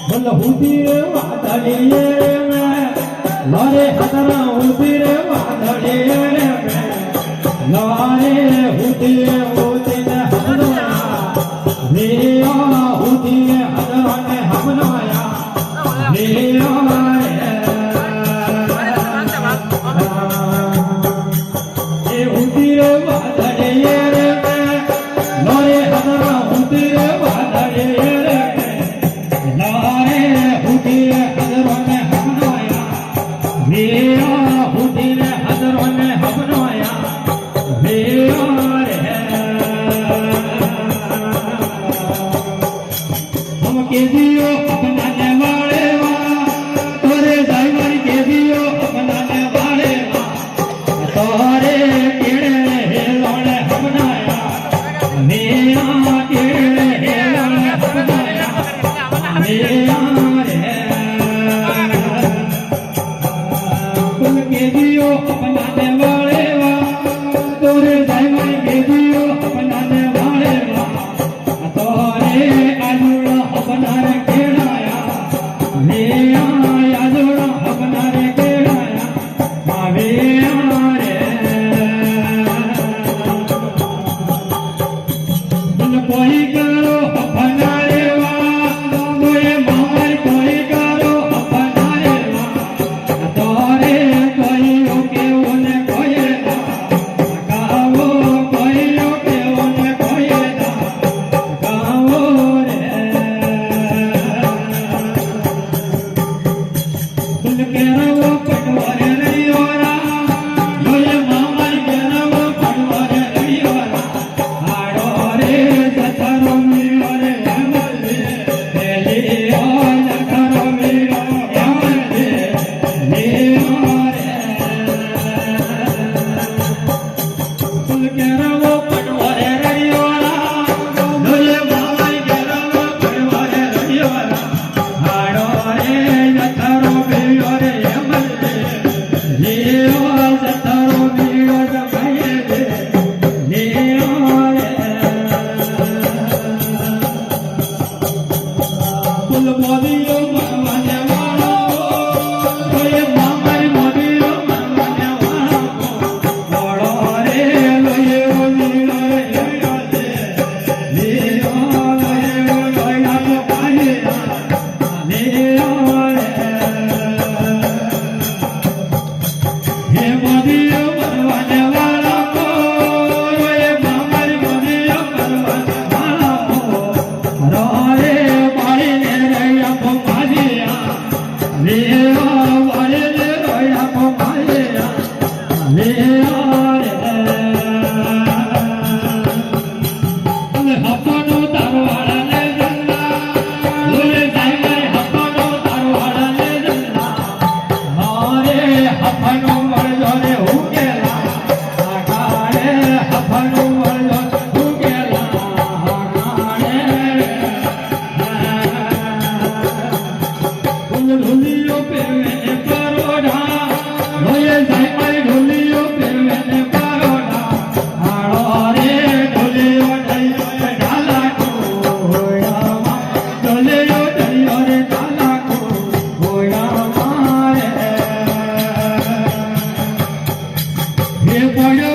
बोल हुदी रे वादळी रे लारे हतरा हुदी रे वादळी रे लारे हुदी रे हतरा रे हुदी रे हतरा ने हमनाया रे हुदी रे वादळी रे लारे हतरा हुदी रे वादळी रे के दियो अपनाने वाले तोरे ड्राइवर के दियो अपनाने वाले तोरे केड़े हेलोने अपनाया मेरा केड़े हेलोने अपनाया मेरा तुम के दियो अपनाने वाले तोरे ड्राइवर के दियो अपनाने वाले तोरे आलूड़ा अपनारे केड़ाया मेरा आलूड़ा अपनारे केड़ाया मावे आरे तुम कोई करो अपनारे वा तोरे मामर कोई करो अपनारे वा तोरे कोई ओके ओने कोई दा गावो कोई ओके ओने कोई दा गावो Hey, boy.